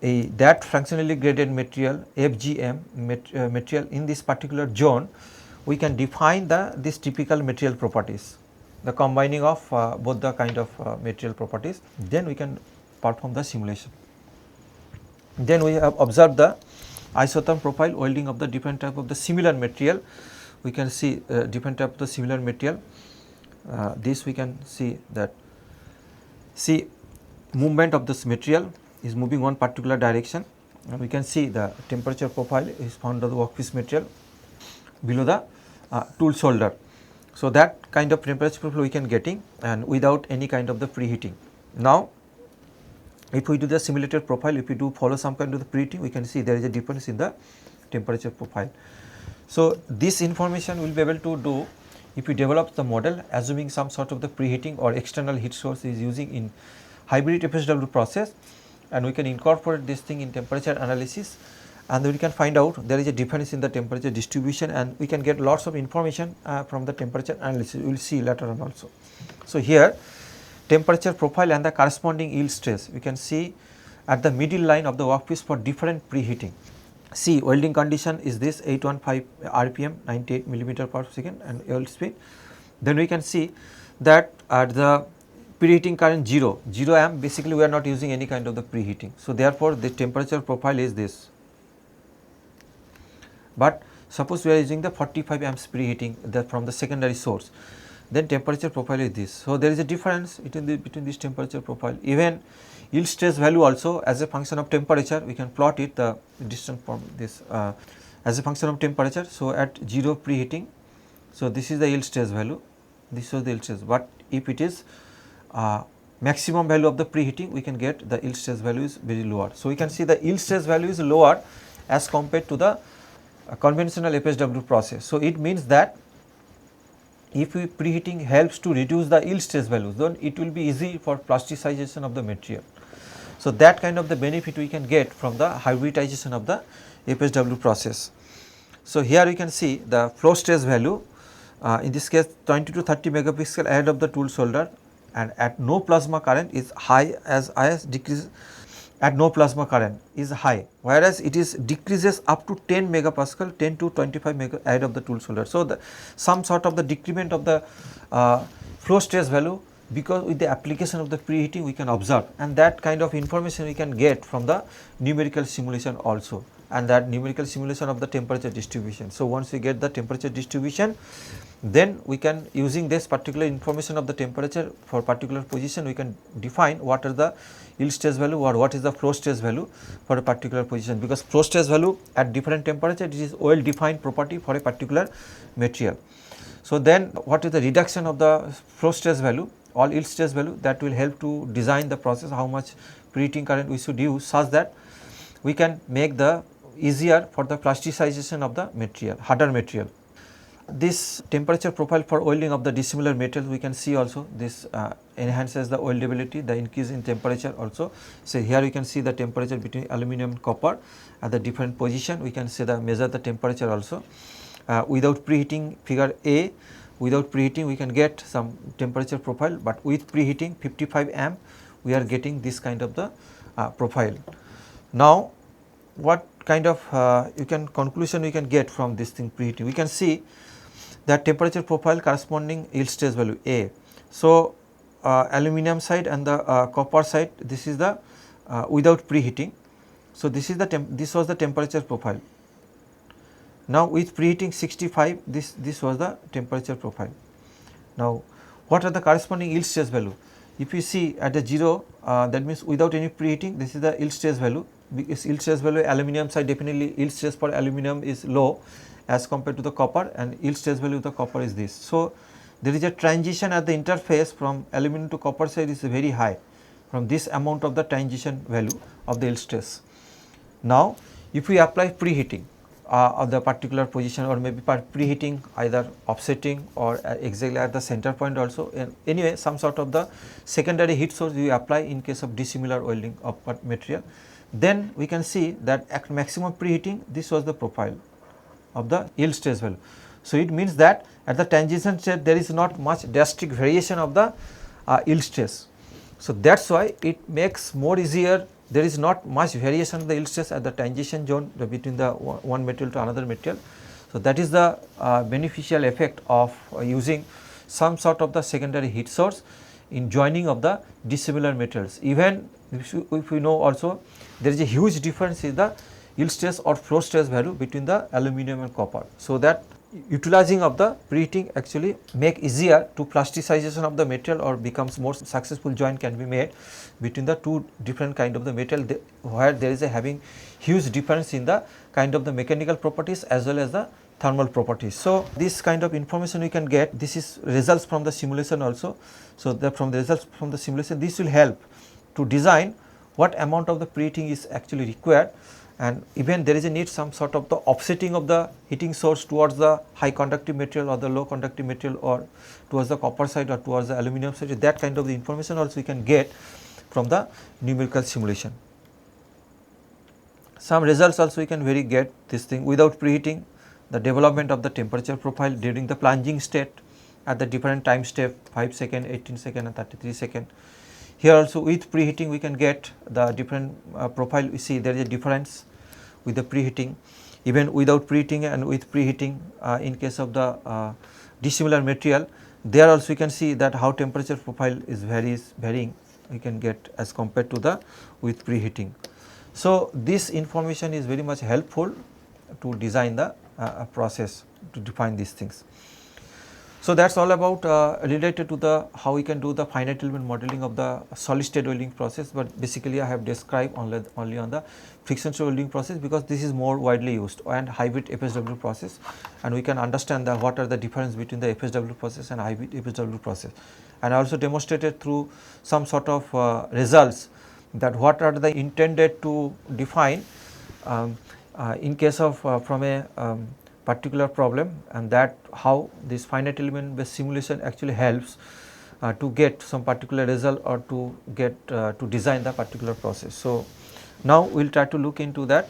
that functionally graded material FGM material in this particular zone, we can define this typical material properties, the combining of both the kind of material properties, then we can perform the simulation. Then we have observed the isotherm profile welding of the different type of the similar material. We can see different type of the similar material. This we can see that movement of this material is moving one particular direction, and we can see the temperature profile is found on the workpiece material below the tool shoulder. So, that kind of temperature profile we can getting and without any kind of the preheating. Now, if we do the simulated profile, if we do follow some kind of the preheating, we can see there is a difference in the temperature profile. So, this information we will be able to do if we develop the model assuming some sort of the preheating or external heat source is using in hybrid FSW process, and we can incorporate this thing in temperature analysis, and then we can find out there is a difference in the temperature distribution, and we can get lots of information from the temperature analysis. We will see later on also. So, here temperature profile and the corresponding yield stress we can see at the middle line of the workpiece for different preheating. See, welding condition is this 815 RPM 98 millimeter per second and yield speed. Then we can see that at the preheating current 0 amp, basically we are not using any kind of the preheating. So, therefore, the temperature profile is this, but suppose we are using the 45 amps preheating from the secondary source, then temperature profile is this. So, there is a difference between this temperature profile. Even yield stress value also as a function of temperature, we can plot it the distance from this as a function of temperature. So, at 0 preheating, so this is the yield stress value, this was the yield stress, but if it is maximum value of the preheating, we can get the yield stress value is very lower. So, we can see the yield stress value is lower as compared to the conventional FSW process. So, it means that if we preheating helps to reduce the yield stress values, then it will be easy for plasticization of the material. So, that kind of the benefit we can get from the hybridization of the FSW process. So, here we can see the flow stress value in this case 20 to 30 megapixel ahead of the tool shoulder, and at no plasma current is high as decrease at no plasma current is high, whereas it is decreases up to 10 megapascal 10 to 25 mega ahead of the tool shoulder. So, some sort of the decrement of the flow stress value, because with the application of the preheating we can observe, and that kind of information we can get from the numerical simulation also, and that numerical simulation of the temperature distribution. So, once we get the temperature distribution, then we can, using this particular information of the temperature for particular position, we can define what are the yield stress value or what is the flow stress value for a particular position, because flow stress value at different temperature, it is well defined property for a particular material. So, then what is the reduction of the flow stress value or yield stress value, that will help to design the process, how much preheating current we should use, such that we can make the easier for the plasticization of the material, harder material. This temperature profile for welding of the dissimilar metals, we can see also this enhances the weldability, the increase in temperature also. So, here we can see the temperature between aluminum and copper at the different position, we can see the measure the temperature also. Without preheating, figure A, without preheating we can get some temperature profile, but with preheating 55 amp we are getting this kind of the profile. Now, what kind of conclusion we can get from this thing preheating? We can see that temperature profile corresponding yield stress value A. So, aluminum side and the copper side, this is the without preheating. So, this is the this was the temperature profile. Now, with preheating 65, this was the temperature profile. Now, what are the corresponding yield stress value? If you see at the 0, that means without any preheating, this is the yield stress value. Because yield stress value aluminum side, definitely yield stress for aluminum is low as compared to the copper, and yield stress value of the copper is this. So, there is a transition at the interface from aluminum to copper side is very high from this amount of the transition value of the yield stress. Now, if we apply preheating of the particular position, or maybe preheating either offsetting or exactly at the center point also, anyway some sort of the secondary heat source we apply in case of dissimilar welding of material, then we can see that at maximum preheating this was the profile of the yield stress value. So, it means that at the transition state there is not much drastic variation of the yield stress. So, that is why it makes more easier, there is not much variation of the yield stress at the transition zone between the one material to another material. So, that is the beneficial effect of using some sort of the secondary heat source in joining of the dissimilar materials. Even if we know also there is a huge difference in the yield stress or flow stress value between the aluminum and copper. So, that utilizing of the preheating actually make easier to plasticization of the material, or becomes more successful joint can be made between the two different kind of the metal, where there is a having huge difference in the kind of the mechanical properties as well as the thermal properties. So, this kind of information we can get, this is results from the simulation also. So, from the results from the simulation, this will help to design what amount of the preheating is actually required, and even there is a need some sort of the offsetting of the heating source towards the high conductive material or the low conductive material, or towards the copper side or towards the aluminum side. That kind of the information also we can get from the numerical simulation. Some results also we can get this thing without preheating, the development of the temperature profile during the plunging state at the different time step 5 second, 18 second and 33 second. Here also with preheating we can get the different profile. We see there is a difference with the preheating, even without preheating and with preheating in case of the dissimilar material, there also we can see that how temperature profile is varying we can get as compared to the with preheating. So, this information is very much helpful to design the process to define these things. So, that is all about related to the how we can do the finite element modeling of the solid state welding process, but basically I have described only on the friction state welding process, because this is more widely used, and hybrid FSW process, and we can understand that what are the difference between the FSW process and hybrid FSW process. And I also demonstrated through some sort of results that what are the intended to define in case of from a particular problem, and that how this finite element based simulation actually helps to get some particular result or to get to design the particular process. So, now we will try to look into that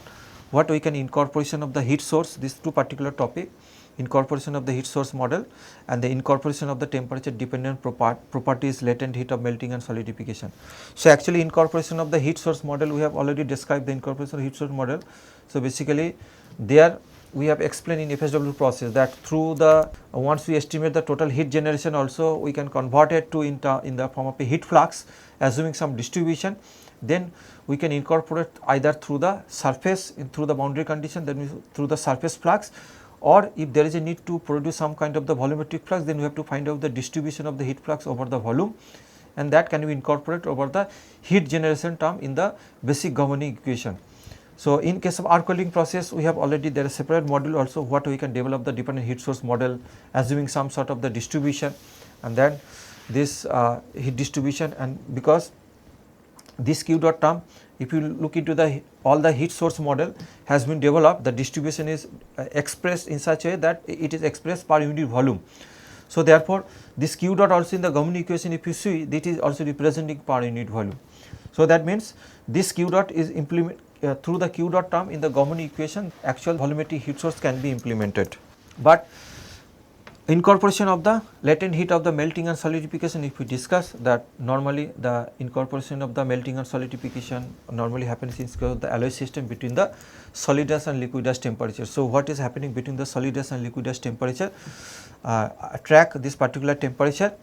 what we can incorporation of the heat source, these two particular topic, incorporation of the heat source model and the incorporation of the temperature dependent properties, latent heat of melting and solidification. So, actually incorporation of the heat source model, we have already described the incorporation of heat source model. So, basically there we have explained in FSW process that through the once we estimate the total heat generation also, we can convert it to in the form of a heat flux, assuming some distribution. Then we can incorporate either through the surface through the boundary condition, that means through the surface flux, or if there is a need to produce some kind of the volumetric flux, then we have to find out the distribution of the heat flux over the volume, and that can be incorporated over the heat generation term in the basic governing equation. So, in case of arc welding process, we have already there is separate module also what we can develop the dependent heat source model, assuming some sort of the distribution, and then this heat distribution, and because this Q dot term if you look into the all the heat source model has been developed, the distribution is expressed in such a way that it is expressed per unit volume. So, therefore, this q dot also in the Gaussian equation, if you see, that is also representing per unit volume. So, that means this q dot is implement through the q dot term in the Gaussian equation, actual volumetric heat source can be implemented. But incorporation of the latent heat of the melting and solidification, if we discuss that, normally the incorporation of the melting and solidification normally happens in the alloy system between the solidus and liquidus temperature. So, what is happening between the solidus and liquidus temperature, track this particular temperature,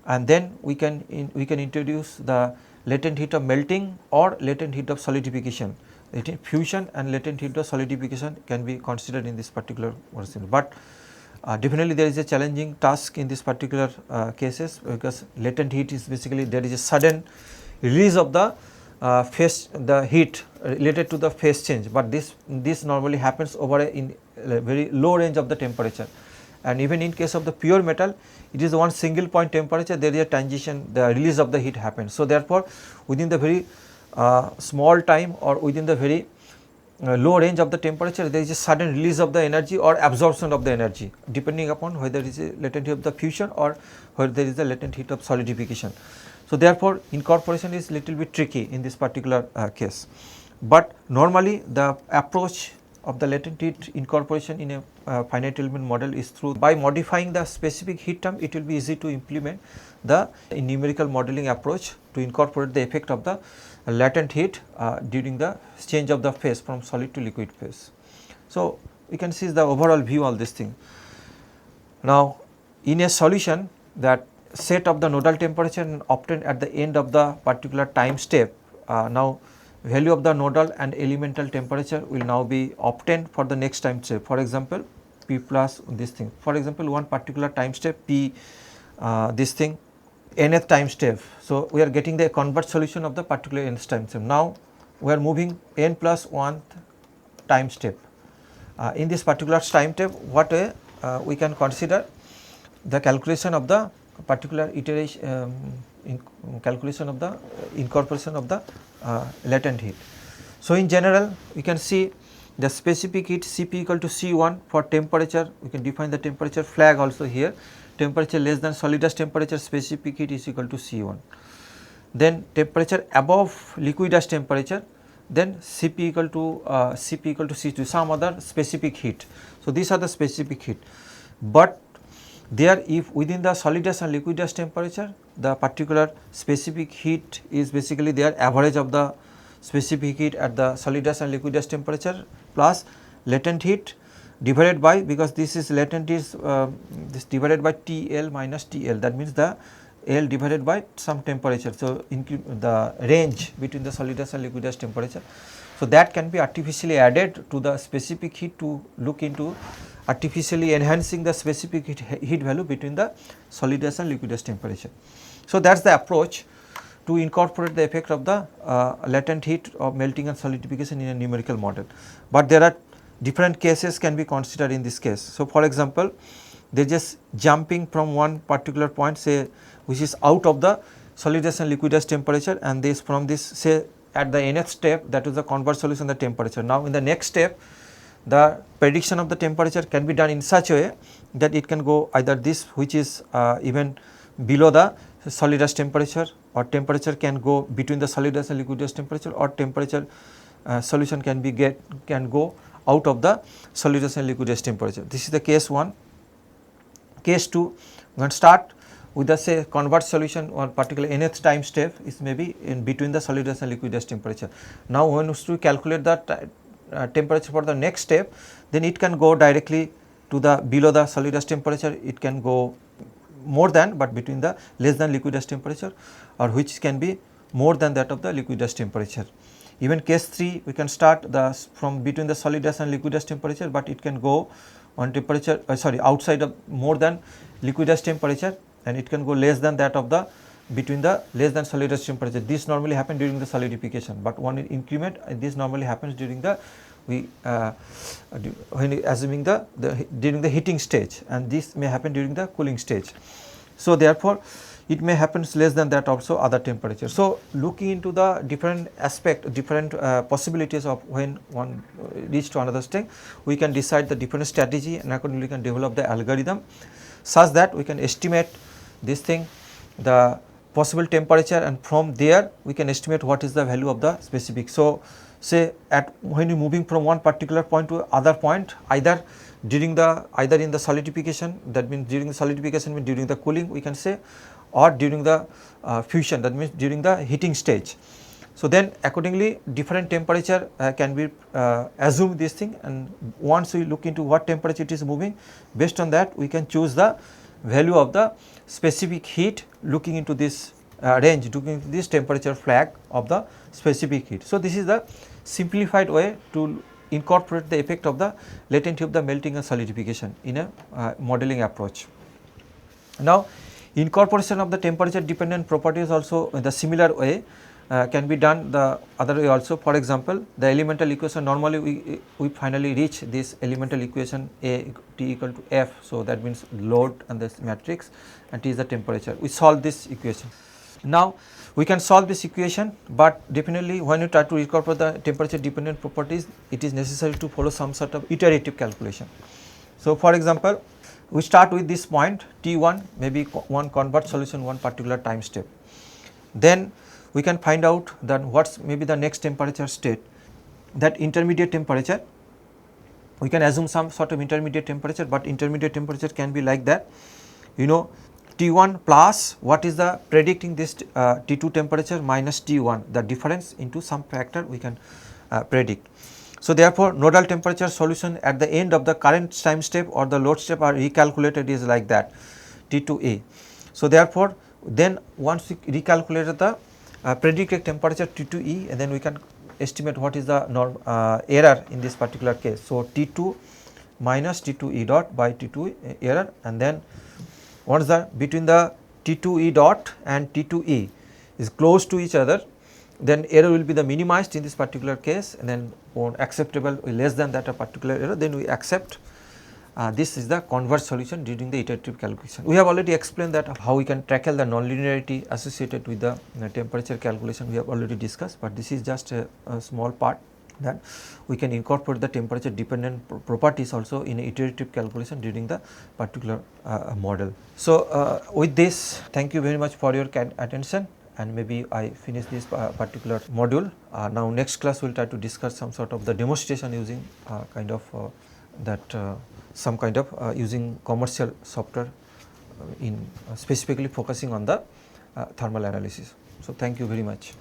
and then we can introduce the latent heat of melting or latent heat of solidification. Fusion and latent heat of solidification can be considered in this particular version, but definitely there is a challenging task in this particular cases, because latent heat is basically there is a sudden release of the the heat related to the phase change, but this normally happens over a very low range of the temperature, and even in case of the pure metal, it is one single point temperature, there is a transition, the release of the heat happens. So, therefore, within the very small time or within the very low range of the temperature, there is a sudden release of the energy or absorption of the energy, depending upon whether it is a latent heat of the fusion or whether there is a latent heat of solidification. So, therefore, incorporation is little bit tricky in this particular case, but normally the approach of the latent heat incorporation in a finite element model is through by modifying the specific heat term. It will be easy to implement the numerical modeling approach to incorporate the effect of the latent heat during the change of the phase from solid to liquid phase. So, we can see the overall view of this thing. Now, in a solution, that set of the nodal temperature and obtained at the end of the particular time step, now value of the nodal and elemental temperature will now be obtained for the next time step. For example, P plus this thing, for example, one particular time step P this thing nth time step. So, we are getting the converged solution of the particular nth time step. Now, we are moving n plus 1th time step. In this particular time step, what we can consider the calculation of the particular iteration, calculation of the incorporation of the latent heat. So, in general, we can see the specific heat Cp equal to C1 for temperature, we can define the temperature flag also here, temperature less than solidus temperature, specific heat is equal to C1. Then temperature above liquidus temperature, then Cp equal to C2, some other specific heat. So, these are the specific heat, but there if within the solidus and liquidus temperature, the particular specific heat is basically their average of the specific heat at the solidus and liquidus temperature plus latent heat divided by, because this is latent is this divided by TL minus TL, that means the L divided by some temperature. So, the range between the solidus and liquidus temperature. So, that can be artificially added to the specific heat to look into artificially enhancing the specific heat value between the solidus and liquidus temperature. So, that is the approach to incorporate the effect of the latent heat of melting and solidification in a numerical model, but there are different cases can be considered in this case. So, for example, they are just jumping from one particular point, say which is out of the solidus and liquidus temperature, and this from this say at the nth step, that is the converged solution of the temperature. Now, in the next step, the prediction of the temperature can be done in such a way that it can go either this which is even below the solidus temperature, or temperature can go between the solidus and liquidus temperature, or temperature solution can go out of the solidus and liquidus temperature. This is the case 1. Case 2, we can start with the say converged solution or particular nth time step is maybe in between the solidus and liquidus temperature. Now, when we calculate the temperature for the next step, then it can go directly to the below the solidus temperature, it can go more than, but between the less than liquidus temperature, or which can be more than that of the liquidus temperature. Even case 3, we can start the from between the solidus and liquidus temperature, but it can go on temperature outside of more than liquidus temperature, and it can go less than that of the between the less than solidus temperature. This normally happen during the solidification, but one increment this normally happens during the when assuming the during the heating stage, and this may happen during the cooling stage. So, therefore, it may happen less than that also other temperature. So, looking into the different aspect, different possibilities of when one reach to another state, we can decide the different strategy, and accordingly we can develop the algorithm such that we can estimate this thing, the possible temperature, and from there we can estimate what is the value of the specific. So, say at when you moving from one particular point to other point, either during the in the solidification, that means during the solidification means during the cooling we can say, or during the fusion, that means during the heating stage. So, then accordingly different temperature can be assume this thing, and once we look into what temperature it is moving, based on that we can choose the value of the specific heat looking into this range, looking into this temperature flag of the specific heat. So, this is the simplified way to incorporate the effect of the latent heat of the melting and solidification in a modeling approach. Now, incorporation of the temperature dependent properties also in the similar way can be done the other way also. For example, the elemental equation, normally we finally reach this elemental equation A T equal to F. So, that means load and this matrix, and T is the temperature. We solve this equation. Now, we can solve this equation, but definitely when you try to incorporate the temperature dependent properties, it is necessary to follow some sort of iterative calculation. So, for example, we start with this point T1, maybe one convert solution one particular time step. Then we can find out that what's maybe the next temperature state, that intermediate temperature. We can assume some sort of intermediate temperature, but intermediate temperature can be like that, you know, T1 plus what is the predicting this T2 temperature minus T1, the difference into some factor we can predict. So, therefore, nodal temperature solution at the end of the current time step or the load step are recalculated is like that T2A. So, therefore, then once we recalculate the predicted temperature T2E, and then we can estimate what is the error in this particular case. So, T2 minus T2E dot by T2 error, and then once the between the T2E dot and T2E is close to each other, then error will be the minimized in this particular case, and then on acceptable less than that a particular error, then we accept this is the converse solution during the iterative calculation. We have already explained that how we can tackle the nonlinearity associated with the temperature calculation, we have already discussed, but this is just a small part that we can incorporate the temperature dependent properties also in iterative calculation during the particular model. So, with this, thank you very much for your attention, and maybe I finish this particular module. Now, next class we will try to discuss some sort of the demonstration using kind of some kind of using commercial software in specifically focusing on the thermal analysis. So, thank you very much.